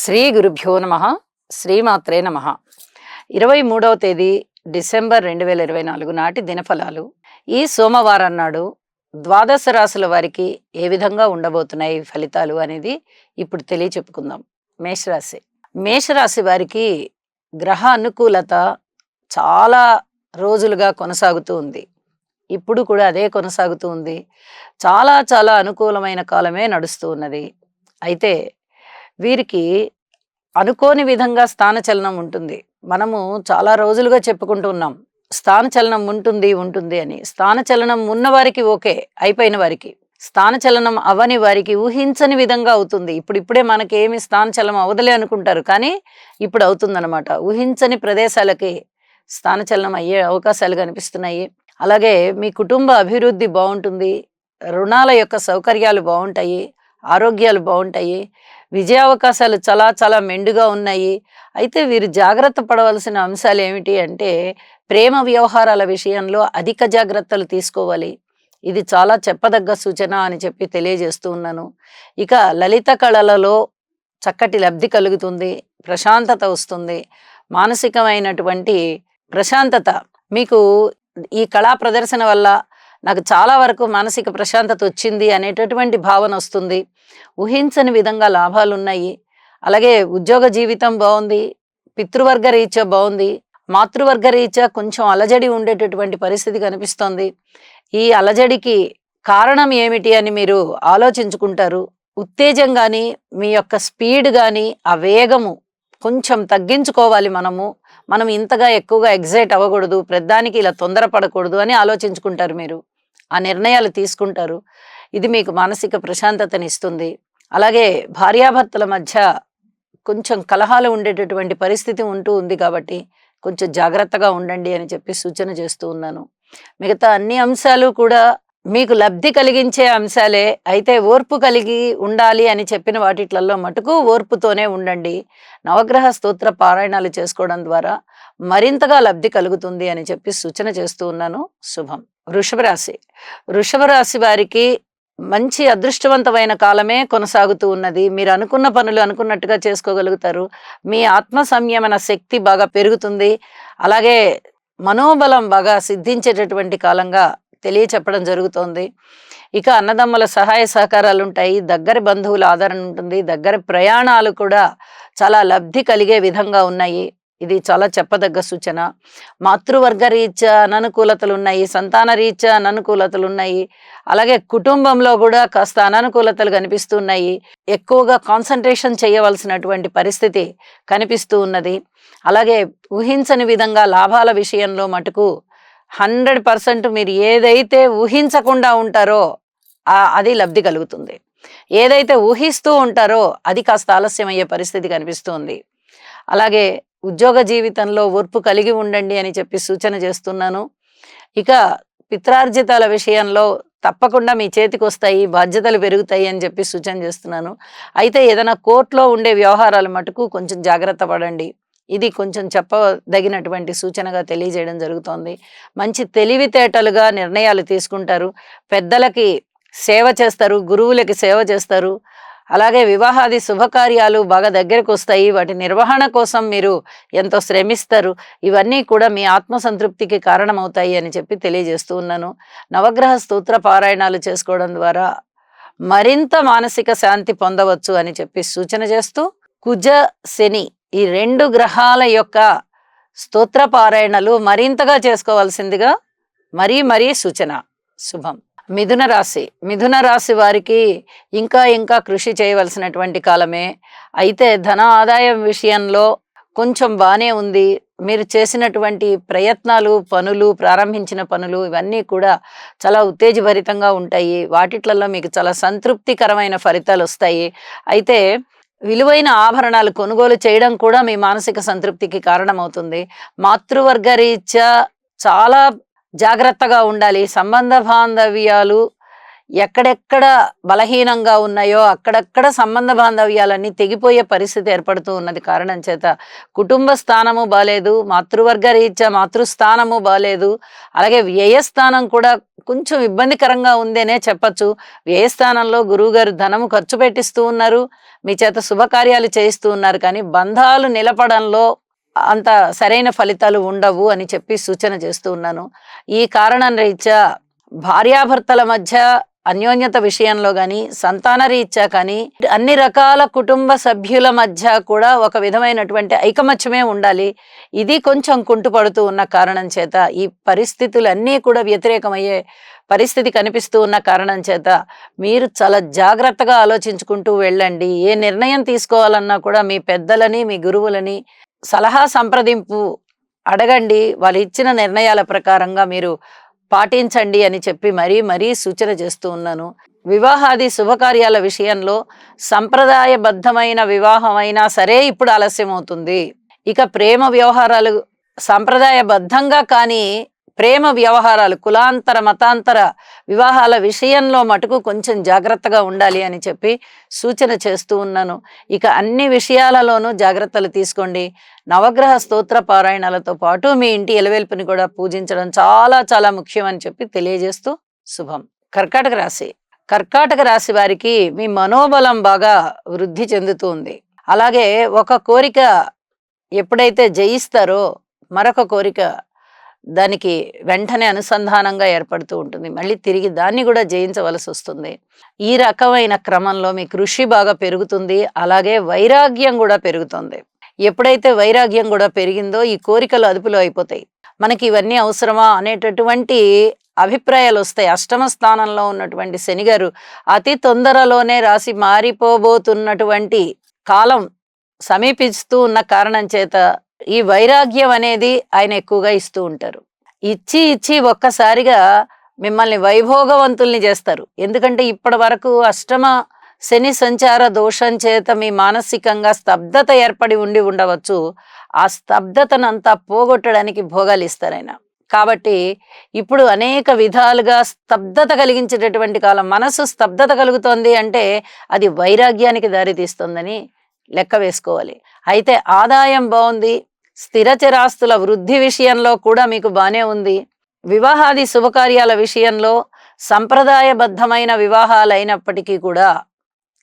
శ్రీ గురుభ్యో నమ. శ్రీమాత్రే నమ. 23వ తేదీ డిసెంబర్ 2024 నాటి దినఫలాలు. ఈ సోమవారం నాడు ద్వాదశ రాశుల వారికి ఏ విధంగా ఉండబోతున్నాయి ఫలితాలు అనేది ఇప్పుడు తెలియచెప్పుకుందాం. మేషరాశి. మేషరాశి వారికి గ్రహ అనుకూలత చాలా రోజులుగా కొనసాగుతూ ఉంది. ఇప్పుడు కూడా అదే కొనసాగుతూ ఉంది. చాలా చాలా అనుకూలమైన కాలమే నడుస్తూ ఉన్నది. అయితే వీరికి అనుకోని విధంగా స్థానచలనం ఉంటుంది. మనము చాలా రోజులుగా చెప్పుకుంటూ ఉన్నాం, స్థానచలనం ఉంటుంది అని. స్థానచలనం ఉన్న వారికి ఓకే, అయిపోయిన వారికి. స్థానచలనం అవని వారికి ఊహించని విధంగా అవుతుంది. ఇప్పుడే మనకేమి స్థానచలనం అవదలే అనుకుంటారు, కానీ ఇప్పుడు అవుతుందన్నమాట. ఊహించని ప్రదేశాలకి స్థానచలనం అయ్యే అవకాశాలు కనిపిస్తున్నాయి. అలాగే మీ కుటుంబ అభివృద్ధి బాగుంటుంది. రుణాల యొక్క సౌకర్యాలు బాగుంటాయి. ఆరోగ్యాలు బాగుంటాయి. విజయావకాశాలు చాలా చాలా మెండుగా ఉన్నాయి. అయితే వీరు జాగ్రత్త పడవలసిన అంశాలు ఏమిటి అంటే, ప్రేమ వ్యవహారాల విషయంలో అధిక జాగ్రత్తలు తీసుకోవాలి. ఇది చాలా చెప్పదగ్గ సూచన అని చెప్పి తెలియజేస్తూ ఉన్నాను. ఇక లలిత కళలలో చక్కటి లబ్ధి కలుగుతుంది. ప్రశాంతత వస్తుంది. మానసికమైనటువంటి ప్రశాంతత మీకు ఈ కళా ప్రదర్శన వల్ల నాకు చాలా వరకు మానసిక ప్రశాంతత వచ్చింది అనేటటువంటి భావన వస్తుంది. ఊహించని విధంగా లాభాలు ఉన్నాయి. అలాగే ఉద్యోగ జీవితం బాగుంది. పితృవర్గ రీత్యా బాగుంది. మాతృవర్గ రీత్యా కొంచెం అలజడి ఉండేటటువంటి పరిస్థితి కనిపిస్తోంది. ఈ అలజడికి కారణం ఏమిటి అని మీరు ఆలోచించుకుంటారు. ఉత్తేజం కానీ, మీ యొక్క స్పీడ్ కానీ, ఆ వేగము కొంచెం తగ్గించుకోవాలి. మనం ఇంతగా ఎక్కువగా ఎగ్జైట్ అవ్వకూడదు, ప్రతిదానికి ఇలా తొందరపడకూడదు అని ఆలోచించుకుంటారు. మీరు ఆ నిర్ణయాలు తీసుకుంటారు. ఇది మీకు మానసిక ప్రశాంతతని ఇస్తుంది. అలాగే భార్యాభర్తల మధ్య కొంచెం కలహాలు ఉండేటటువంటి పరిస్థితి ఉంటూ ఉంది కాబట్టి కొంచెం జాగ్రత్తగా ఉండండి అని చెప్పి సూచన చేస్తూ ఉన్నాను. మిగతా అన్ని అంశాలు కూడా మీకు లబ్ధి కలిగించే అంశాలే. అయితే ఓర్పు కలిగి ఉండాలి అని చెప్పిన వాటిట్లలో మటుకు ఓర్పుతోనే ఉండండి. నవగ్రహ స్తోత్ర పారాయణాలు చేసుకోవడం ద్వారా మరింతగా లబ్ధి కలుగుతుంది అని చెప్పి సూచన చేస్తూ ఉన్నాను. శుభం. వృషభ రాశి. వృషభ రాశి వారికి మంచి అదృష్టవంతమైన కాలమే కొనసాగుతూ ఉన్నది. మీరు అనుకున్న పనులు అనుకున్నట్టుగా చేసుకోగలుగుతారు. మీ ఆత్మ సంయమన శక్తి బాగా పెరుగుతుంది. అలాగే మనోబలం బాగా సిద్ధించేటటువంటి కాలంగా తెలియచెప్పడం జరుగుతోంది. ఇక అన్నదమ్ముల సహాయ సహకారాలు ఉంటాయి. దగ్గర బంధువుల ఆదరణ ఉంటుంది. దగ్గర ప్రయాణాలు కూడా చాలా లబ్ధి కలిగే విధంగా ఉన్నాయి. ఇది చాలా చెప్పదగ్గ సూచన. మాతృవర్గ రీత్యా అననుకూలతలు ఉన్నాయి. సంతాన రీత్యా అననుకూలతలు ఉన్నాయి. అలాగే కుటుంబంలో కూడా కాస్త అననుకూలతలు కనిపిస్తున్నాయి. ఎక్కువగా కాన్సన్ట్రేషన్ చేయవలసినటువంటి పరిస్థితి కనిపిస్తూ ఉన్నది. అలాగే ఊహించని విధంగా లాభాల విషయంలో మటుకు 100% మీరు ఏదైతే ఊహించకుండా ఉంటారో అది లబ్ధి కలుగుతుంది. ఏదైతే ఊహిస్తూ ఉంటారో అది కాస్త ఆలస్యం అయ్యే పరిస్థితి కనిపిస్తుంది. అలాగే ఉద్యోగ జీవితంలో ఓర్పు కలిగి ఉండండి అని చెప్పి సూచన చేస్తున్నాను. ఇక పిత్రార్జితాల విషయంలో తప్పకుండా మీ చేతికి వస్తాయి, బాధ్యతలు పెరుగుతాయి అని చెప్పి సూచన చేస్తున్నాను. అయితే ఏదైనా కోర్టులో ఉండే వ్యవహారాలు మటుకు కొంచెం జాగ్రత్త పడండి. ఇది కొంచెం చెప్పదగినటువంటి సూచనగా తెలియజేయడం జరుగుతోంది. మంచి తెలివితేటలుగా నిర్ణయాలు తీసుకుంటారు. పెద్దలకి సేవ చేస్తారు. గురువులకి సేవ చేస్తారు. అలాగే వివాహాది శుభకార్యాలు బాగా దగ్గరకు వస్తాయి. వాటి నిర్వహణ కోసం మీరు ఎంతో శ్రమిస్తారు. ఇవన్నీ కూడా మీ ఆత్మసంతృప్తికి కారణమవుతాయి అని చెప్పి తెలియజేస్తూ ఉన్నాను. నవగ్రహ స్తోత్ర పారాయణాలు చేసుకోవడం ద్వారా మరింత మానసిక శాంతి పొందవచ్చు అని చెప్పి సూచన చేస్తూ, కుజ శని ఈ 2 గ్రహాల యొక్క స్తోత్ర పారాయణలు మరింతగా చేసుకోవాల్సిందిగా మరీ సూచన. శుభం. మిథున రాశి. మిథున రాశి వారికి ఇంకా కృషి చేయవలసినటువంటి కాలమే. అయితే ధన ఆదాయం విషయంలో కొంచెం బానే ఉంది. మీరు చేసినటువంటి ప్రయత్నాలు, పనులు, ప్రారంభించిన పనులు ఇవన్నీ కూడా చాలా ఉత్తేజభరితంగా ఉంటాయి. వాటిట్లలో మీకు చాలా సంతృప్తికరమైన ఫలితాలు వస్తాయి. అయితే విలువైన ఆభరణాలు కొనుగోలు చేయడం కూడా మీ మానసిక సంతృప్తికి కారణమవుతుంది. మాతృవర్గ రీత్యా చాలా జాగ్రత్తగా ఉండాలి. సంబంధ బాంధవ్యాలు ఎక్కడెక్కడ బలహీనంగా ఉన్నాయో అక్కడక్కడ సంబంధ బాంధవ్యాలన్నీ తెగిపోయే పరిస్థితి ఏర్పడుతూ ఉన్నది. కారణం చేత కుటుంబ స్థానము బాలేదు, మాతృవర్గ రీత్యా మాతృస్థానము బాలేదు. అలాగే వ్యయస్థానం కూడా కొంచెం ఇబ్బందికరంగా ఉందనే చెప్పచ్చు. వ్యయస్థానంలో గురువుగారు ధనము ఖర్చు పెట్టిస్తూ ఉన్నారు. మీ చేత శుభకార్యాలు చేయిస్తూ ఉన్నారు. కానీ బంధాలు నిలపడంలో అంత సరైన ఫలితాలు ఉండవు అని చెప్పి సూచన చేస్తూ ఉన్నాను. ఈ కారణం రీత్యా భార్యాభర్తల మధ్య అన్యోన్యత విషయంలో గాని, సంతాన రీత్యా కానీ, అన్ని రకాల కుటుంబ సభ్యుల మధ్య కూడా ఒక విధమైనటువంటి ఐకమత్యమే ఉండాలి. ఇది కొంచెం కుంటుపడుతూ ఉన్న కారణం చేత ఈ పరిస్థితులన్నీ కూడా వ్యతిరేకమయ్యే పరిస్థితి కనిపిస్తూ ఉన్న కారణం చేత మీరు చాలా జాగ్రత్తగా ఆలోచించుకుంటూ వెళ్ళండి. ఏ నిర్ణయం తీసుకోవాలన్నా కూడా మీ పెద్దలని, మీ గురువులని సలహా సంప్రదింపు అడగండి. వాళ్ళు ఇచ్చిన నిర్ణయాల ప్రకారంగా మీరు పాటించండి అని చెప్పి మరీ సూచన చేస్తూ ఉన్నాను. వివాహాది శుభకార్యాల విషయంలో సంప్రదాయబద్ధమైన వివాహం అయినా సరే ఇప్పుడు ఆలస్యం అవుతుంది. ఇక ప్రేమ వ్యవహారాలు సంప్రదాయబద్ధంగా కానీ ప్రేమ వ్యవహారాలు కులాంతర మతాంతర వివాహాల విషయంలో మటుకు కొంచెం జాగ్రత్తగా ఉండాలి అని చెప్పి సూచన చేస్తూ ఉన్నాను. ఇక అన్ని విషయాలలోనూ జాగ్రత్తలు తీసుకోండి. నవగ్రహ స్తోత్ర పారాయణాలతో పాటు మీ ఇంటి ఎలవేల్పుని కూడా పూజించడం చాలా ముఖ్యం అని చెప్పి తెలియజేస్తూ శుభం. కర్కాటక రాశి. కర్కాటక రాశి వారికి మీ మనోబలం బాగా వృద్ధి చెందుతుంది. అలాగే ఒక కోరిక ఎప్పుడైతే జయిస్తారో మరొక కోరిక దానికి వెంటనే అనుసంధానంగా ఏర్పడుతూ ఉంటుంది. మళ్ళీ తిరిగి దాన్ని కూడా జయించవలసి వస్తుంది. ఈ రకమైన క్రమంలో మీ కృషి బాగా పెరుగుతుంది. అలాగే వైరాగ్యం కూడా పెరుగుతుంది. ఎప్పుడైతే వైరాగ్యం కూడా పెరిగిందో ఈ కోరికలు అదుపులో అయిపోతాయి. మనకి ఇవన్నీ అవసరమా అనేటటువంటి అభిప్రాయాలు వస్తాయి. అష్టమ స్థానంలో ఉన్నటువంటి శనిగారు అతి తొందరలోనే రాశి మారిపోబోతున్నటువంటి కాలం సమీపిస్తూ ఉన్న కారణం చేత ఈ వైరాగ్యం అనేది ఆయన ఎక్కువగా ఇస్తూ ఉంటారు. ఇచ్చి ఒక్కసారిగా మిమ్మల్ని వైభోగవంతుల్ని చేస్తారు. ఎందుకంటే ఇప్పటి వరకు అష్టమ శని సంచార దోషం చేత మీ మానసికంగా స్తబ్దత ఏర్పడి ఉండవచ్చు. ఆ స్తబ్దతనంతా పోగొట్టడానికి భోగాలు ఇస్తారు ఆయన. కాబట్టి ఇప్పుడు అనేక విధాలుగా స్తబ్దత కలిగించేటటువంటి కాలం. మనసు స్తబ్దత కలుగుతోంది అంటే అది వైరాగ్యానికి దారితీస్తుందని లెక్క వేసుకోవాలి. అయితే ఆదాయం బాగుంది. స్థిర చరాస్తుల వృద్ధి విషయంలో కూడా మీకు బానే ఉంది. వివాహాది శుభకార్యాల విషయంలో సంప్రదాయబద్ధమైన వివాహాలు అయినప్పటికీ కూడా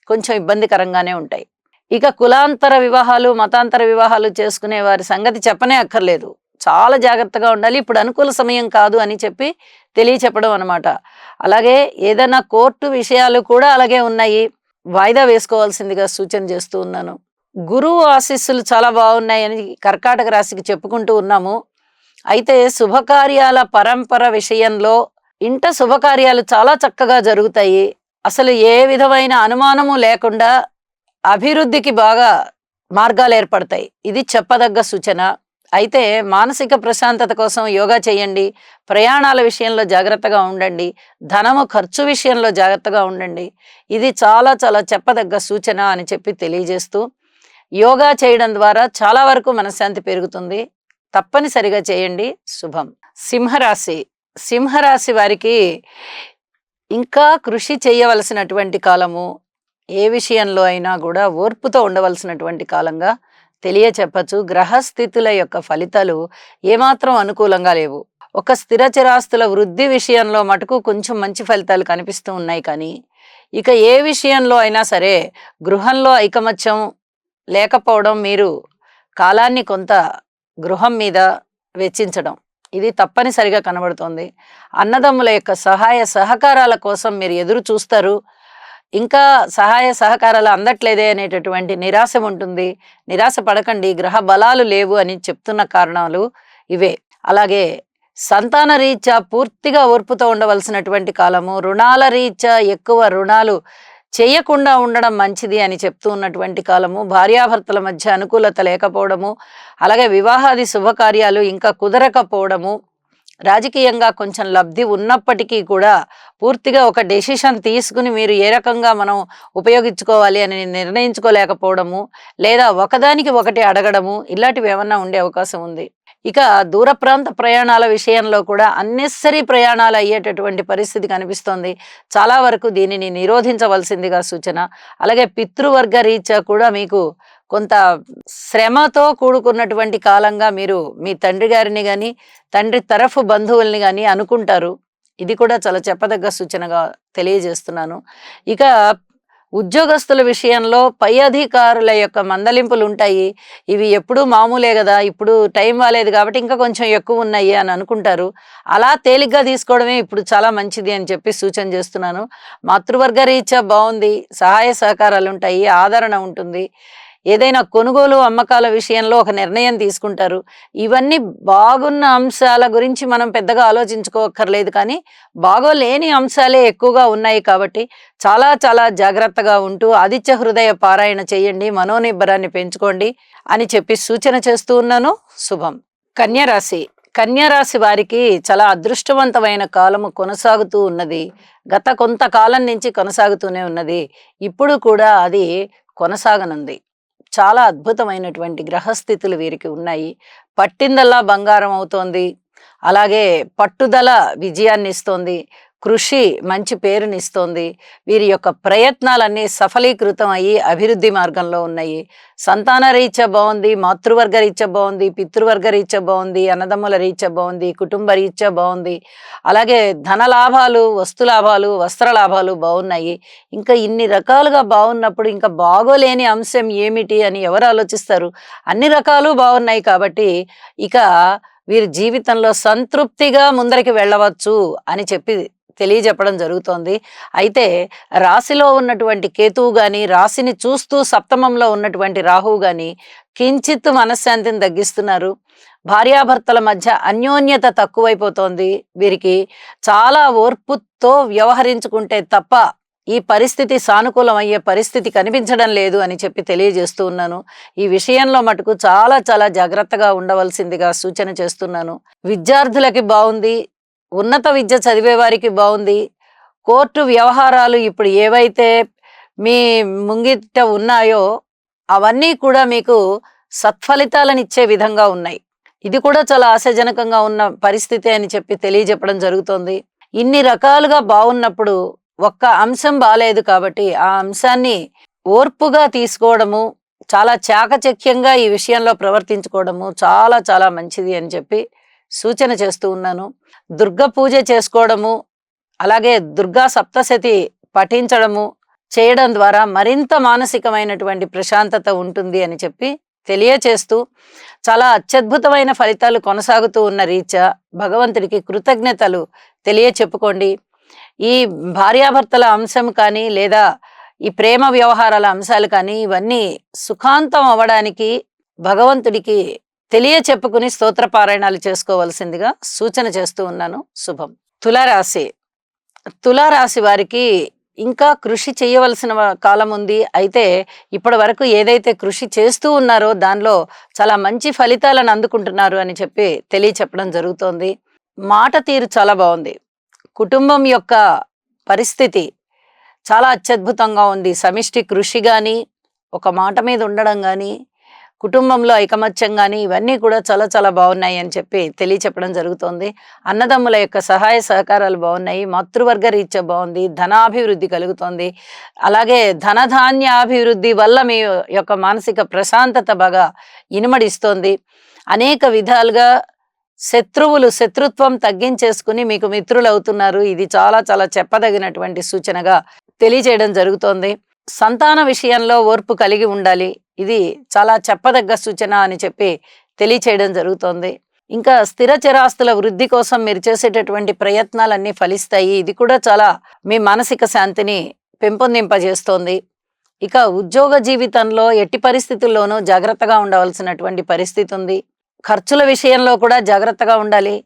కొంచెం ఇబ్బందికరంగానే ఉంటాయి. ఇక కులాంతర వివాహాలు మతాంతర వివాహాలు చేసుకునే వారి సంగతి చెప్పనే అక్కర్లేదు. చాలా జాగ్రత్తగా ఉండాలి. ఇప్పుడు అనుకూల సమయం కాదు అని చెప్పి తెలియచెప్పడం అనమాట. అలాగే ఏదైనా కోర్టు విషయాలు కూడా అలాగే ఉన్నాయి. వాయిదా వేసుకోవాల్సిందిగా సూచన చేస్తూ ఉన్నాను. గురువు ఆశీస్సులు చాలా బాగున్నాయని కర్కాటక రాశికి చెప్పుకుంటూ ఉన్నాము. అయితే శుభకార్యాల పరంపర విషయంలో ఇంట శుభకార్యాలు చాలా చక్కగా జరుగుతాయి. అసలు ఏ విధమైన అనుమానము లేకుండా అభివృద్ధికి బాగా మార్గాలు ఏర్పడతాయి. ఇది చెప్పదగ్గ సూచన. అయితే మానసిక ప్రశాంతత కోసం యోగా చేయండి. ప్రయాణాల విషయంలో జాగ్రత్తగా ఉండండి. ధనము ఖర్చు విషయంలో జాగ్రత్తగా ఉండండి. ఇది చాలా చెప్పదగ్గ సూచన అని చెప్పి తెలియజేస్తూ యోగా చేయడం ద్వారా చాలా వరకు మనశ్శాంతి పెరుగుతుంది. తప్పనిసరిగా చేయండి. శుభం. సింహరాశి. సింహరాశి వారికి ఇంకా కృషి చేయవలసినటువంటి కాలము. ఏ విషయంలో అయినా కూడా ఓర్పుతో ఉండవలసినటువంటి కాలంగా తెలియచెప్పచ్చు. గ్రహస్థితుల యొక్క ఫలితాలు ఏమాత్రం అనుకూలంగా లేవు. ఒక స్థిర చిరాస్తుల వృద్ధి విషయంలో మటుకు కొంచెం మంచి ఫలితాలు కనిపిస్తూ ఉన్నాయి. కానీ ఇక ఏ విషయంలో అయినా సరే గృహంలో ఐకమత్యం లేకపోవడం, మీరు కాలాన్ని కొంత గృహం మీద వెచ్చించడం, ఇది తప్పనిసరిగా కనబడుతోంది. అన్నదమ్ముల యొక్క సహాయ సహకారాల కోసం మీరు ఎదురు చూస్తారు. ఇంకా సహాయ సహకారాలు అందట్లేదే అనేటటువంటి నిరాశ ఉంటుంది. నిరాశ పడకండి. గ్రహ బలాలు లేవు అని చెప్తున్న కారణాలు ఇవే. అలాగే సంతాన రీత్యా పూర్తిగా ఓర్పుతో ఉండవలసినటువంటి కాలము. రుణాల రీత్యా ఎక్కువ రుణాలు చేయకుండా ఉండడం మంచిది అని చెప్తూ ఉన్నటువంటి కాలము. భార్యాభర్తల మధ్య అనుకూలత లేకపోవడము, అలాగే వివాహాది శుభకార్యాలు ఇంకా కుదరకపోవడము, రాజకీయంగా కొంచెం లబ్ధి ఉన్నప్పటికీ కూడా పూర్తిగా ఒక డెసిషన్ తీసుకుని మీరు ఏ రకంగా మనం ఉపయోగించుకోవాలి అని నిర్ణయించుకోలేకపోవడము, లేదా ఒకదానికి ఒకటి అడగడము, ఇలాంటివి ఏమన్నా ఉండే అవకాశం ఉంది. ఇక దూర ప్రాంత ప్రయాణాల విషయంలో కూడా అన్నెసరీ ప్రయాణాలు అయ్యేటటువంటి పరిస్థితి కనిపిస్తోంది. చాలా వరకు దీనిని నిరోధించవలసిందిగా సూచన. అలాగే పితృవర్గ రీత్యా కూడా మీకు కొంత శ్రమతో కూడుకున్నటువంటి కాలంగా మీరు మీ తండ్రి గారిని కానీ తండ్రి తరఫు బంధువుల్ని కానీ అనుకుంటారు. ఇది కూడా చాలా చెప్పదగ్గ సూచనగా తెలియజేస్తున్నాను. ఇక ఉద్యోగస్తుల విషయంలో పై అధికారుల యొక్క మందలింపులు ఉంటాయి. ఇవి ఎప్పుడూ మామూలే గదా! ఇప్పుడు టైం బాలేదు కాబట్టి ఇంకా కొంచెం ఎక్కువ ఉన్నాయి అని అనుకుంటారు. అలా తేలిగ్గా తీసుకోవడమే ఇప్పుడు చాలా మంచిది అని చెప్పి సూచన చేస్తున్నాను. మాతృవర్గ రీత్యా బావుంది. సహాయ సహకారాలుంటాయి. ఆదరణ ఉంటుంది. ఏదైనా కొనుగోలు, అమ్మకాల విషయంలో ఒక నిర్ణయం తీసుకుంటారు. ఇవన్నీ బాగున్న అంశాల గురించి మనం పెద్దగా ఆలోచించుకోక్కర్లేదు కానీ, బాగోలేని అంశాలే ఎక్కువగా ఉన్నాయి కాబట్టి, చాలా చాలా జాగ్రత్తగా ఉంటూ ఆదిత్య హృదయ పారాయణ చేయండి. మనోనిబ్బరాన్ని పెంచుకోండి అని చెప్పి సూచన చేస్తూ ఉన్నాను. శుభం. కన్య రాశి. కన్య రాశి వారికి చాలా అదృష్టవంతమైన కాలము కొనసాగుతూ ఉన్నది. గత కొంతకాలం నుంచి కొనసాగుతూనే ఉన్నది. ఇప్పుడు కూడా అది కొనసాగనుంది. చాలా అద్భుతమైనటువంటి గ్రహస్థితులు వీరికి ఉన్నాయి. పట్టిందల్లా బంగారం అవుతోంది. అలాగే పట్టుదల విజయాన్ని ఇస్తోంది. కృషి మంచి పేరునిస్తోంది. వీరి యొక్క ప్రయత్నాలన్నీ సఫలీకృతం అయ్యి అభివృద్ధి మార్గంలో ఉన్నాయి. సంతాన రీత్యా బాగుంది, మాతృవర్గ రీత్యా బాగుంది, పితృవర్గ రీత్యా బాగుంది, అన్నదమ్ముల రీత్యా బాగుంది, కుటుంబ రీత్యా బాగుంది. అలాగే ధన లాభాలు, వస్తు లాభాలు, వస్త్ర లాభాలు బాగున్నాయి. ఇంకా ఇన్ని రకాలుగా బాగున్నప్పుడు ఇంకా బాగోలేని అంశం ఏమిటి అని ఎవరు ఆలోచిస్తారు? అన్ని రకాలు బాగున్నాయి కాబట్టి ఇక వీరి జీవితంలో సంతృప్తిగా ముందరికి వెళ్ళవచ్చు అని చెప్పి తెలియజెప్పడం జరుగుతోంది. అయితే రాశిలో ఉన్నటువంటి కేతువు గాని, రాశిని చూస్తూ సప్తమంలో ఉన్నటువంటి రాహువు గాని కించిత్ మనశ్శాంతిని తగ్గిస్తున్నారు. భార్యాభర్తల మధ్య అన్యోన్యత తక్కువైపోతోంది. వీరికి చాలా ఓర్పుతో వ్యవహరించుకుంటే తప్ప ఈ పరిస్థితి సానుకూలం అయ్యే పరిస్థితి కనిపించడం లేదు అని చెప్పి తెలియజేస్తూ ఉన్నాను. ఈ విషయంలో మటుకు చాలా చాలా జాగ్రత్తగా ఉండవలసిందిగా సూచన చేస్తున్నాను. విద్యార్థులకి బాగుంది. ఉన్నత విద్య చదివే వారికి బాగుంది. కోర్టు వ్యవహారాలు ఇప్పుడు ఏవైతే మీ ముంగిట ఉన్నాయో అవన్నీ కూడా మీకు సత్ఫలితాలనిచ్చే విధంగా ఉన్నాయి. ఇది కూడా చాలా ఆశాజనకంగా ఉన్న పరిస్థితి అని చెప్పి తెలియజెప్పడం జరుగుతోంది. ఇన్ని రకాలుగా బాగున్నప్పుడు ఒక్క అంశం బాలేదు కాబట్టి ఆ అంశాన్ని ఓర్పుగా తీసుకోవడము, చాలా చాకచక్యంగా ఈ విషయంలో ప్రవర్తించుకోవడము చాలా చాలా మంచిది అని చెప్పి సూచన చేస్తూ ఉన్నాను. దుర్గ పూజ చేసుకోవడము, అలాగే దుర్గా సప్తశతి పఠించడము చేయడం ద్వారా మరింత మానసికమైనటువంటి ప్రశాంతత ఉంటుంది అని చెప్పి తెలియచేస్తూ, చాలా అత్యద్భుతమైన ఫలితాలు కొనసాగుతూ ఉన్న రీత్యా భగవంతుడికి కృతజ్ఞతలు తెలియచెప్పుకోండి. ఈ భార్యాభర్తల అంశం కానీ లేదా ఈ ప్రేమ వ్యవహారాల అంశాలు కానీ ఇవన్నీ సుఖాంతం అవ్వడానికి భగవంతుడికి తెలియచెప్పుకుని స్తోత్ర పారాయణాలు చేసుకోవలసిందిగా సూచన చేస్తూ ఉన్నాను. శుభం. తులారాశి. తులారాశి వారికి ఇంకా కృషి చేయవలసిన కాలం ఉంది. అయితే ఇప్పటి వరకు ఏదైతే కృషి చేస్తూ ఉన్నారో దానిలో చాలా మంచి ఫలితాలను అందుకుంటున్నారు అని చెప్పి తెలియచెప్పడం జరుగుతోంది. మాట తీరు చాలా బాగుంది. కుటుంబం యొక్క పరిస్థితి చాలా అత్యద్భుతంగా ఉంది. సమిష్టి కృషి కానీ, ఒక మాట మీద ఉండడం కానీ, కుటుంబంలో ఐకమత్యం కానీ ఇవన్నీ కూడా చాలా చాలా బాగున్నాయి అని చెప్పి తెలియచెప్పడం జరుగుతోంది. అన్నదమ్ముల యొక్క సహాయ సహకారాలు బాగున్నాయి. మాతృవర్గ రీత్యా బాగుంది. ధనాభివృద్ధి కలుగుతోంది. అలాగే ధనధాన్యాభివృద్ధి వల్ల మీ యొక్క మానసిక ప్రశాంతత బాగా ఇనుమడిస్తోంది. అనేక విధాలుగా శత్రుత్వం తగ్గించేసుకుని మీకు మిత్రులు అవుతున్నారు. ఇది చాలా చాలా చెప్పదగినటువంటి సూచనగా తెలియజేయడం జరుగుతోంది. సంతాన విషయంలో ఓర్పు కలిగి ఉండాలి. ఇది చాలా చెప్పదగ్గ సూచన అని చెప్పి తెలియచేయడం జరుగుతోంది. ఇంకా స్థిర చరాస్తుల వృద్ధి కోసం మీరు చేసేటటువంటి ప్రయత్నాలన్నీ ఫలిస్తాయి. ఇది కూడా చాలా మీ మానసిక శాంతిని పెంపొందింపజేస్తోంది. ఇక ఉద్యోగ జీవితంలో ఎట్టి పరిస్థితుల్లోనూ జాగ్రత్తగా ఉండవలసినటువంటి పరిస్థితి ఉంది. ఖర్చుల విషయంలో కూడా జాగ్రత్తగా ఉండాలి.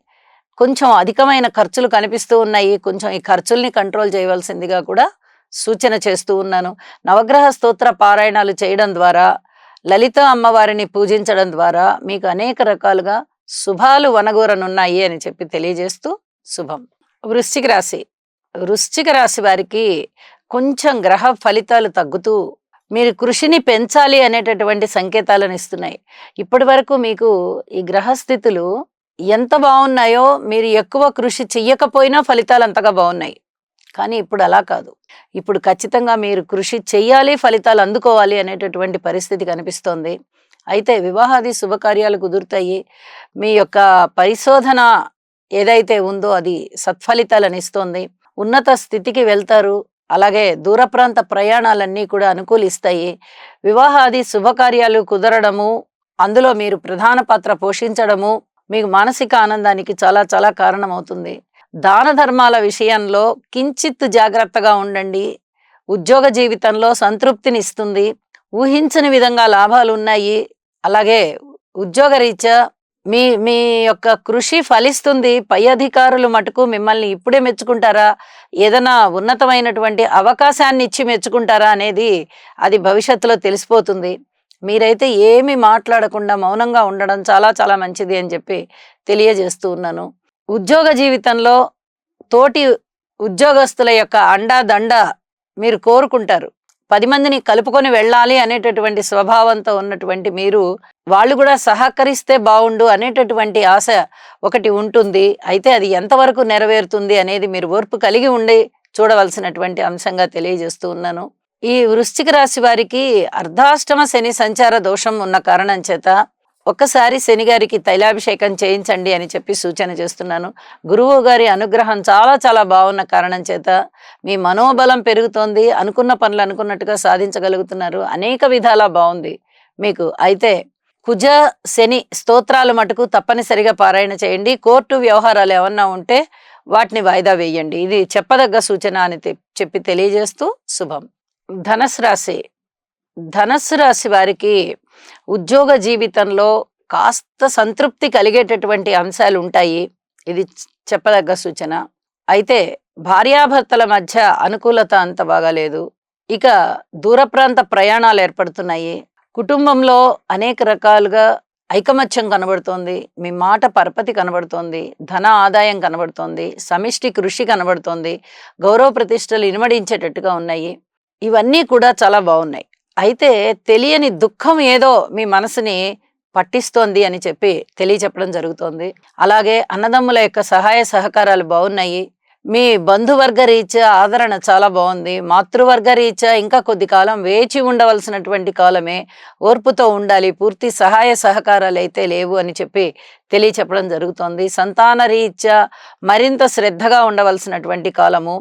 కొంచెం అధికమైన ఖర్చులు కనిపిస్తూ ఉన్నాయి. కొంచెం ఈ ఖర్చుల్ని కంట్రోల్ చేయవలసిందిగా కూడా సూచన చేస్తూ ఉన్నాను. నవగ్రహ స్తోత్ర పారాయణాలు చేయడం ద్వారా, లలిత అమ్మవారిని పూజించడం ద్వారా మీకు అనేక రకాలుగా శుభాలు వనగూరనున్నాయి అని చెప్పి తెలియజేస్తూ శుభం. వృశ్చిక రాశి. వృశ్చిక రాశి వారికి కొంచెం గ్రహ ఫలితాలు తగ్గుతూ మీరు కృషిని పెంచాలి అనేటటువంటి సంకేతాలను ఇస్తున్నాయి. ఇప్పటి వరకు మీకు ఈ గ్రహస్థితులు ఎంత బాగున్నాయో, మీరు ఎక్కువ కృషి చెయ్యకపోయినా ఫలితాలు అంతగా బాగున్నాయి. కానీ ఇప్పుడు అలా కాదు. ఇప్పుడు ఖచ్చితంగా మీరు కృషి చెయ్యాలి, ఫలితాలు అందుకోవాలి అనేటటువంటి పరిస్థితి కనిపిస్తోంది. అయితే వివాహాది శుభకార్యాలు కుదురుతాయి. మీ యొక్క పరిశోధన ఏదైతే ఉందో అది సత్ఫలితాలను ఇస్తోంది. ఉన్నత స్థితికి వెళ్తారు. అలాగే దూర ప్రాంత ప్రయాణాలన్నీ కూడా అనుకూలిస్తాయి. వివాహాది శుభకార్యాలు కుదరడము, అందులో మీరు ప్రధాన పాత్ర పోషించడము మీకు మానసిక ఆనందానికి చాలా చాలా కారణమవుతుంది. దాన ధర్మాల విషయంలో కించిత్ జాగ్రత్తగా ఉండండి. ఉద్యోగ జీవితంలో సంతృప్తినిస్తుంది. ఊహించని విధంగా లాభాలు ఉన్నాయి. అలాగే ఉద్యోగరీత్యా మీ మీ యొక్క కృషి ఫలిస్తుంది. పై అధికారులు మటుకు మిమ్మల్ని ఇప్పుడే మెచ్చుకుంటారా, ఏదైనా ఉన్నతమైనటువంటి అవకాశాన్ని ఇచ్చి మెచ్చుకుంటారా అనేది అది భవిష్యత్తులో తెలిసిపోతుంది. మీరైతే ఏమి మాట్లాడకుండా మౌనంగా ఉండడం చాలా చాలా మంచిది అని చెప్పి తెలియజేస్తూ ఉన్నాను. ఉద్యోగ జీవితంలో తోటి ఉద్యోగస్తుల యొక్క అండాదండ మీరు కోరుకుంటారు. 10 మందిని కలుపుకొని వెళ్ళాలి అనేటటువంటి స్వభావంతో ఉన్నటువంటి మీరు, వాళ్ళు కూడా సహకరిస్తే బావుండు అనేటటువంటి ఆశ ఒకటి ఉంటుంది. అయితే అది ఎంతవరకు నెరవేరుతుంది అనేది మీరు ఓర్పు కలిగి ఉండి చూడవలసినటువంటి అంశంగా తెలియజేస్తూ ఉన్నాను. ఈ వృశ్చిక రాశి వారికి అర్ధాష్టమ శని సంచార దోషం ఉన్న కారణం చేత ఒక్కసారి శని గారికి తైలాభిషేకం చేయించండి అని చెప్పి సూచన చేస్తున్నాను. గురువు గారి అనుగ్రహం చాలా చాలా బాగున్న కారణం చేత మీ మనోబలం పెరుగుతోంది. అనుకున్న పనులు అనుకున్నట్టుగా సాధించగలుగుతున్నారు. అనేక విధాలా బాగుంది మీకు. అయితే కుజ శని స్తోత్రాలు మటుకు తప్పనిసరిగా పారాయణ చేయండి. కోర్టు వ్యవహారాలు ఏమన్నా ఉంటే వాటిని వాయిదా వేయండి. ఇది చెప్పదగ్గ సూచన అని చెప్పి తెలియజేస్తూ శుభం. ధనస్సు రాశి వారికి ఉద్యోగ జీవితంలో కాస్త సంతృప్తి కలిగేటటువంటి అంశాలు ఉంటాయి. ఇది చెప్పదగ్గ సూచన. అయితే భార్యాభర్తల మధ్య అనుకూలత అంత బాగాలేదు. ఇక దూర ప్రాంత ప్రయాణాలు ఏర్పడుతున్నాయి. కుటుంబంలో అనేక రకాలుగా ఐకమత్యం కనబడుతోంది. మీ మాట పరపతి కనబడుతోంది. ధన ఆదాయం కనబడుతోంది. సమిష్టి కృషి కనబడుతోంది. గౌరవ ప్రతిష్టలు ఇనుమడించేటట్టుగా ఉన్నాయి. ఇవన్నీ కూడా చాలా బాగున్నాయి. అయితే తెలియని దుఃఖం ఏదో మీ మనసుని పట్టిస్తోంది అని చెప్పి తెలియచెప్పడం జరుగుతోంది. అలాగే అన్నదమ్ముల యొక్క సహాయ సహకారాలు బాగున్నాయి. మీ బంధువర్గ రీత్యా ఆదరణ చాలా బాగుంది. మాతృవర్గ రీత్యా ఇంకా కొద్ది కాలం వేచి ఉండవలసినటువంటి కాలమే. ఓర్పుతో ఉండాలి. పూర్తి సహాయ సహకారాలు అయితే లేవు అని చెప్పి తెలియచెప్పడం జరుగుతోంది. సంతాన రీత్యా మరింత శ్రద్ధగా ఉండవలసినటువంటి కాలము.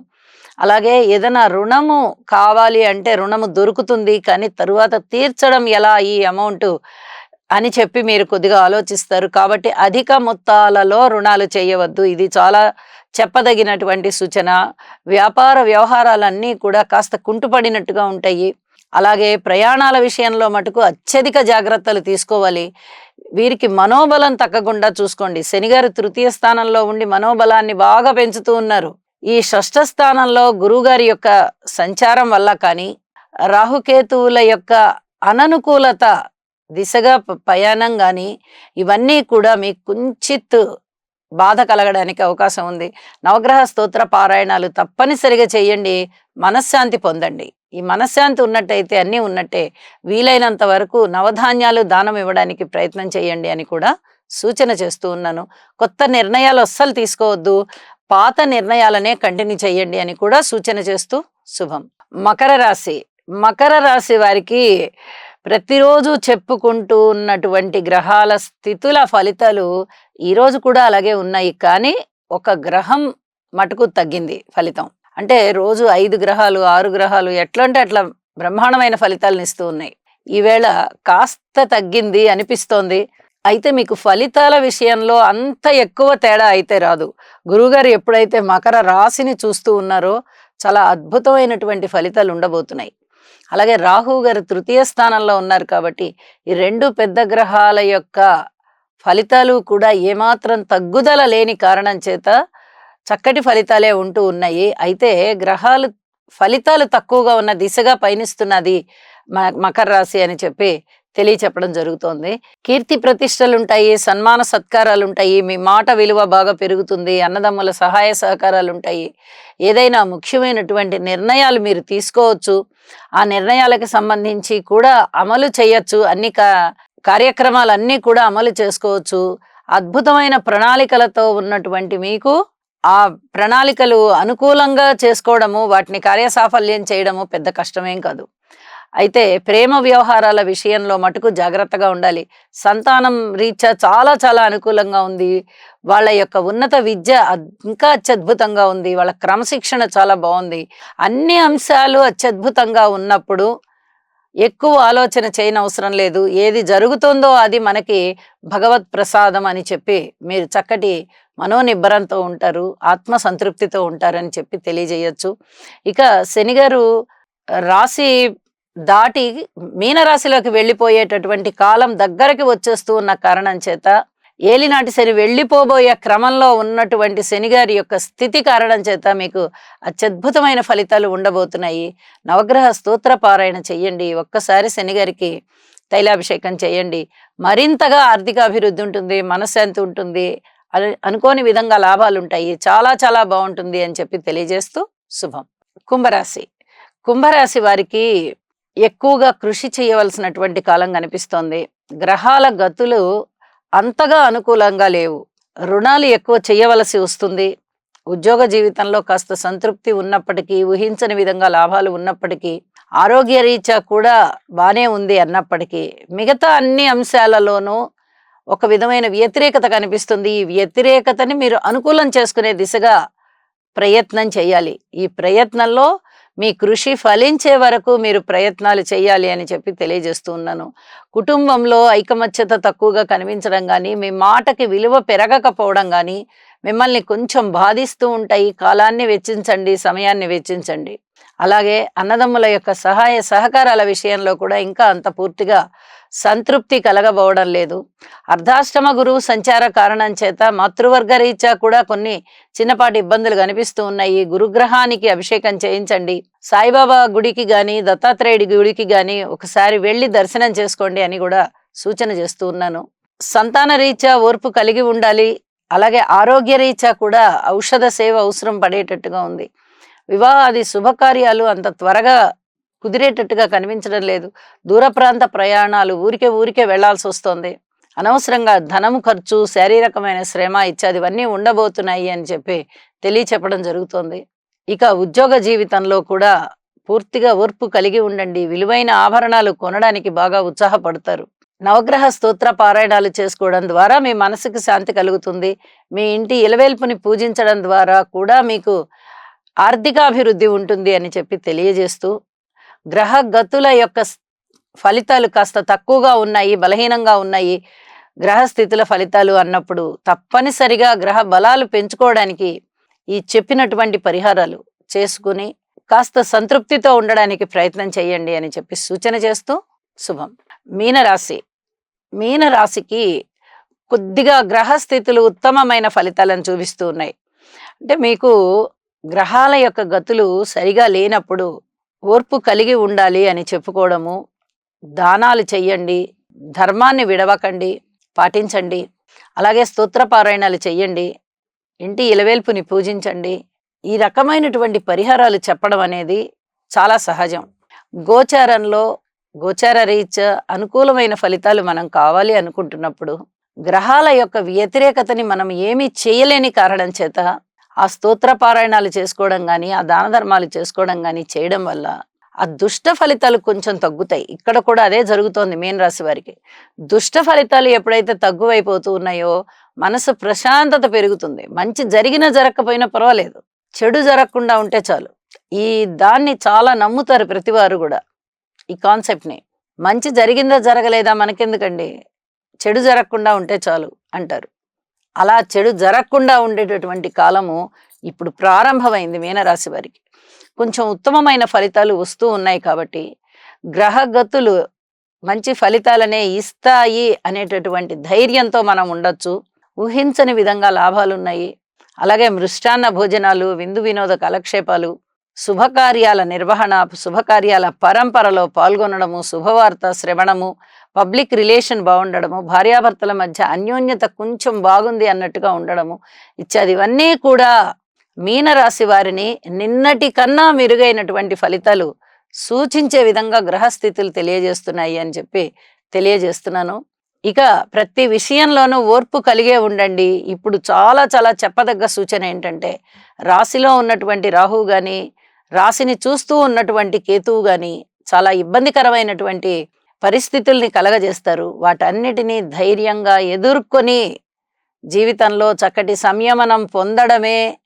అలాగే ఏదైనా రుణము కావాలి అంటే రుణము దొరుకుతుంది, కానీ తరువాత తీర్చడం ఎలా ఈ అమౌంట్ అని చెప్పి మీరు కొద్దిగా ఆలోచిస్తారు. కాబట్టి అధిక మొత్తాలలో రుణాలు చేయవద్దు. ఇది చాలా చెప్పదగినటువంటి సూచన. వ్యాపార వ్యవహారాలన్నీ కూడా కాస్త కుంటుపడినట్టుగా ఉంటాయి. అలాగే ప్రయాణాల విషయంలో మటుకు అత్యధిక జాగ్రత్తలు తీసుకోవాలి. వీరికి మనోబలం తగ్గకుండా చూసుకోండి. శనిగారు తృతీయ స్థానంలో ఉండి మనోబలాన్ని బాగా పెంచుతూ ఉన్నారు. ఈ షష్ఠ స్థానంలో గురువుగారి యొక్క సంచారం వల్ల కానీ, రాహుకేతువుల యొక్క అననుకూలత దిశగా ప్రయాణం కానీ, ఇవన్నీ కూడా మీకు కుంచిత్ బాధ కలగడానికి అవకాశం ఉంది. నవగ్రహ స్తోత్ర పారాయణాలు తప్పనిసరిగా చేయండి. మనశ్శాంతి పొందండి. ఈ మనశ్శాంతి ఉన్నట్టయితే అన్నీ ఉన్నట్టే. వీలైనంత వరకు నవధాన్యాలు దానం ఇవ్వడానికి ప్రయత్నం చేయండి అని కూడా సూచన చేస్తూ ఉన్నాను. కొత్త నిర్ణయాలు అస్సలు తీసుకోవద్దు. పాత నిర్ణయాలనే కంటిన్యూ చేయండి అని కూడా సూచన చేస్తూ శుభం. మకర రాశి వారికి ప్రతిరోజు చెప్పుకుంటూ ఉన్నటువంటి గ్రహాల స్థితుల ఫలితాలు ఈరోజు కూడా అలాగే ఉన్నాయి. కానీ ఒక గ్రహం మటుకు తగ్గింది ఫలితం. అంటే రోజు 5 గ్రహాలు 6 గ్రహాలు ఎట్లా అంటే అట్లా బ్రహ్మాండమైన ఫలితాలను ఇస్తూ ఉన్నాయి. ఈవేళ కాస్త తగ్గింది అనిపిస్తోంది. అయితే మీకు ఫలితాల విషయంలో అంత ఎక్కువ తేడా అయితే రాదు. గురువుగారు ఎప్పుడైతే మకర రాశిని చూస్తూ ఉన్నారో చాలా అద్భుతమైనటువంటి ఫలితాలు ఉండబోతున్నాయి. అలాగే రాహువు గారు తృతీయ స్థానంలో ఉన్నారు కాబట్టి ఈ 2 పెద్ద గ్రహాల యొక్క ఫలితాలు కూడా ఏమాత్రం తగ్గుదల లేని కారణం చేత చక్కటి ఫలితాలే ఉంటూ ఉన్నాయి. అయితే గ్రహాలు ఫలితాలు తక్కువగా ఉన్న దిశగా పయనిస్తున్నది మకర రాశి అని చెప్పి తెలియచెప్పడం జరుగుతోంది. కీర్తి ప్రతిష్టలు ఉంటాయి. సన్మాన సత్కారాలు ఉంటాయి. మీ మాట విలువ బాగా పెరుగుతుంది. అన్నదమ్ముల సహాయ సహకారాలు ఉంటాయి. ఏదైనా ముఖ్యమైనటువంటి నిర్ణయాలు మీరు తీసుకోవచ్చు. ఆ నిర్ణయాలకు సంబంధించి కూడా అమలు చేయొచ్చు. అన్ని కార్యక్రమాలన్నీ కూడా అమలు చేసుకోవచ్చు. అద్భుతమైన ప్రణాళికలతో ఉన్నటువంటి మీకు ఆ ప్రణాళికలు అనుకూలంగా చేసుకోవడము, వాటిని కార్యసాఫల్యం చేయడము పెద్ద కష్టమేం కాదు. అయితే ప్రేమ వ్యవహారాల విషయంలో మటుకు జాగ్రత్తగా ఉండాలి. సంతానం రీత్యా చాలా చాలా అనుకూలంగా ఉంది. వాళ్ళ యొక్క ఉన్నత విద్య ఇంకా అత్యద్భుతంగా ఉంది. వాళ్ళ క్రమశిక్షణ చాలా బాగుంది. అన్ని అంశాలు అత్యద్భుతంగా ఉన్నప్పుడు ఎక్కువ ఆలోచన చేయనవసరం లేదు. ఏది జరుగుతుందో అది మనకి భగవత్ ప్రసాదం అని చెప్పి మీరు చక్కటి మనోనిబ్బరంతో ఉంటారు, ఆత్మ సంతృప్తితో ఉంటారని చెప్పి తెలియజేయొచ్చు. ఇక శనిగారు రాశి దాటి మీనరాశిలోకి వెళ్ళిపోయేటటువంటి కాలం దగ్గరకి వచ్చేస్తూ ఉన్న కారణం చేత ఏలినాటి శని వెళ్ళిపోబోయే క్రమంలో ఉన్నటువంటి శనిగారి యొక్క స్థితి కారణం చేత మీకు అత్యద్భుతమైన ఫలితాలు ఉండబోతున్నాయి. నవగ్రహ స్తోత్ర పారాయణ చెయ్యండి. ఒక్కసారి శనిగారికి తైలాభిషేకం చేయండి. మరింతగా ఆర్థిక అభివృద్ధి ఉంటుంది, మనశ్శాంతి ఉంటుంది, అనుకోని విధంగా లాభాలు ఉంటాయి. చాలా చాలా బాగుంటుంది అని చెప్పి తెలియజేస్తూ శుభం. కుంభరాశి. కుంభరాశి వారికి ఎక్కువగా కృషి చేయవలసినటువంటి కాలం కనిపిస్తోంది. గ్రహాల గతులు అంతగా అనుకూలంగా లేవు. రుణాలు ఎక్కువ చేయవలసి వస్తుంది. ఉద్యోగ జీవితంలో కాస్త సంతృప్తి ఉన్నప్పటికీ, ఊహించని విధంగా లాభాలు ఉన్నప్పటికీ, ఆరోగ్య రీత్యా కూడా బానే ఉంది అన్నప్పటికీ, మిగతా అన్ని అంశాలలోనూ ఒక విధమైన వ్యతిరేకత కనిపిస్తుంది. ఈ వ్యతిరేకతని మీరు అనుకూలం చేసుకునే దిశగా ప్రయత్నం చేయాలి. ఈ ప్రయత్నంలో మీ కృషి ఫలించే వరకు మీరు ప్రయత్నాలు చేయాలి అని చెప్పి తెలియజేస్తూ ఉన్నాను. కుటుంబంలో ఐకమత్యత తక్కువగా కనిపించడం కానీ, మీ మాటకి విలువ పెరగకపోవడం కానీ మిమ్మల్ని కొంచెం బాధిస్తూ ఉంటాయి. కాలాన్ని వెచ్చించండి, సమయాన్ని వెచ్చించండి. అలాగే అన్నదమ్ముల యొక్క సహాయ సహకారాల విషయంలో కూడా ఇంకా అంత పూర్తిగా సంతృప్తి కలగబోవడం లేదు. అర్ధాష్టమ గురువు సంచార కారణం చేత మాతృవర్గ రీత్యా కూడా కొన్ని చిన్నపాటి ఇబ్బందులు కనిపిస్తూ ఉన్నాయి. గురుగ్రహానికి అభిషేకం చేయించండి. సాయిబాబా గుడికి గాని, దత్తాత్రేయుడి గుడికి గాని ఒకసారి వెళ్ళి దర్శనం చేసుకోండి అని కూడా సూచన చేస్తూ ఉన్నాను. సంతాన రీత్యా ఓర్పు కలిగి ఉండాలి. అలాగే ఆరోగ్య రీత్యా కూడా ఔషధ సేవ అవసరం పడేటట్టుగా ఉంది. వివాహాది శుభకార్యాలు అంత త్వరగా కుదిరేటట్టుగా కనిపించడం లేదు. దూర ప్రాంత ప్రయాణాలు ఊరికే వెళ్లాల్సి వస్తుంది. అనవసరంగా ధనము ఖర్చు, శారీరకమైన శ్రమ ఇత్యాదివన్నీ ఉండబోతున్నాయి అని చెప్పి తెలియచెప్పడం జరుగుతోంది. ఇక ఉద్యోగ జీవితంలో కూడా పూర్తిగా ఓర్పు కలిగి ఉండండి. విలువైన ఆభరణాలు కొనడానికి బాగా ఉత్సాహపడతారు. నవగ్రహ స్తోత్ర పారాయణాలు చేసుకోవడం ద్వారా మీ మనసుకు శాంతి కలుగుతుంది. మీ ఇంటి ఇలవేల్పుని పూజించడం ద్వారా కూడా మీకు ఆర్థికాభివృద్ధి ఉంటుంది అని చెప్పి తెలియజేస్తూ, గ్రహ గతుల యొక్క ఫలితాలు కాస్త తక్కువగా ఉన్నాయి, బలహీనంగా ఉన్నాయి. గ్రహస్థితుల ఫలితాలు అన్నప్పుడు తప్పనిసరిగా గ్రహ బలాలు పెంచుకోవడానికి ఈ చెప్పినటువంటి పరిహారాలు చేసుకుని కాస్త సంతృప్తితో ఉండడానికి ప్రయత్నం చేయండి అని చెప్పి సూచన చేస్తూ శుభం. మీనరాశి. మీనరాశికి కొద్దిగా గ్రహస్థితులు ఉత్తమమైన ఫలితాలను చూపిస్తూ ఉన్నాయి. అంటే మీకు గ్రహాల యొక్క గతులు సరిగా లేనప్పుడు ఓర్పు కలిగి ఉండాలి అని చెప్పుకోవడము, దానాలు చెయ్యండి, ధర్మాన్ని విడవకండి, పాటించండి. అలాగే స్తోత్ర పారాయణాలు చెయ్యండి, ఇంటి ఇలవేల్పుని పూజించండి. ఈ రకమైనటువంటి పరిహారాలు చెప్పడం అనేది చాలా సహజం. గోచార రీత్యా అనుకూలమైన ఫలితాలు మనం కావాలి అనుకుంటున్నప్పుడు గ్రహాల యొక్క వ్యతిరేకతని మనం ఏమీ చేయలేని కారణం చేత ఆ స్తోత్ర పారాయణాలు చేసుకోవడం కానీ, ఆ దాన ధర్మాలు చేసుకోవడం కానీ చేయడం వల్ల ఆ దుష్ట ఫలితాలు కొంచెం తగ్గుతాయి. ఇక్కడ కూడా అదే జరుగుతోంది మీన రాశి వారికి. దుష్ట ఫలితాలు ఎప్పుడైతే తగ్గువైపోతూ ఉన్నాయో మనసు ప్రశాంతత పెరుగుతుంది. మంచి జరిగినా జరగకపోయినా పర్వాలేదు, చెడు జరగకుండా ఉంటే చాలు. ఈ దాన్ని చాలా నమ్ముతారు ప్రతివారు కూడా, ఈ కాన్సెప్ట్ని. మంచి జరిగిందా జరగలేదా మనకెందుకండి, చెడు జరగకుండా ఉంటే చాలు అంటారు. అలా చెడు జరగకుండా ఉండేటటువంటి కాలము ఇప్పుడు ప్రారంభమైంది మీనరాశి వారికి. కొంచెం ఉత్తమమైన ఫలితాలు వస్తూ ఉన్నాయి కాబట్టి గ్రహగతులు మంచి ఫలితాలనే ఇస్తాయి అనేటటువంటి ధైర్యంతో మనం ఉండొచ్చు. ఊహించని విధంగా లాభాలున్నాయి. అలాగే మృష్టాన్న భోజనాలు, విందు వినోద కాలక్షేపాలు, శుభకార్యాల నిర్వహణ, శుభకార్యాల పరంపరలో పాల్గొనడము, శుభవార్త శ్రవణము, పబ్లిక్ రిలేషన్ బాగుండడము, భార్యాభర్తల మధ్య అన్యోన్యత కొంచెం బాగుంది అన్నట్టుగా ఉండడము ఇత్యాదివన్నీ కూడా మీనరాశి వారిని నిన్నటి కన్నా మెరుగైనటువంటి ఫలితాలు సూచించే విధంగా గ్రహస్థితులు తెలియజేస్తున్నాయి అని చెప్పి తెలియజేస్తున్నాను. ఇక ప్రతి విషయంలోనూ ఓర్పు కలిగే ఉండండి. ఇప్పుడు చాలా చాలా చెప్పదగ్గ సూచన ఏంటంటే, రాశిలో ఉన్నటువంటి రాహువు కానీ, రాశిని చూస్తూ ఉన్నటువంటి కేతువు కానీ చాలా ఇబ్బందికరమైనటువంటి పరిస్థితుల్ని కలగజేస్తారు. వాటన్నిటినీ ధైర్యంగా ఎదుర్కొని జీవితంలో చక్కటి సంయమనం పొందడమే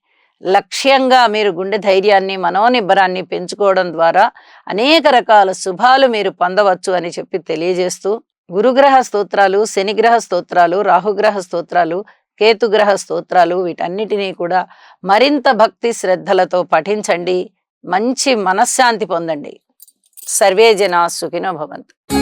లక్ష్యంగా మీరు గుండె ధైర్యాన్ని, మనోనిబ్బరాన్ని పెంచుకోవడం ద్వారా అనేక రకాల శుభాలు మీరు పొందవచ్చు అని చెప్పి తెలియజేస్తూ, గురుగ్రహ స్తోత్రాలు, శనిగ్రహ స్తోత్రాలు, రాహుగ్రహ స్తోత్రాలు, కేతుగ్రహ స్తోత్రాలు వీటన్నిటినీ కూడా మరింత భక్తి శ్రద్ధలతో పఠించండి. మంచి మనశ్శాంతి పొందండి. సర్వే జనా సుఖినో భవంతు.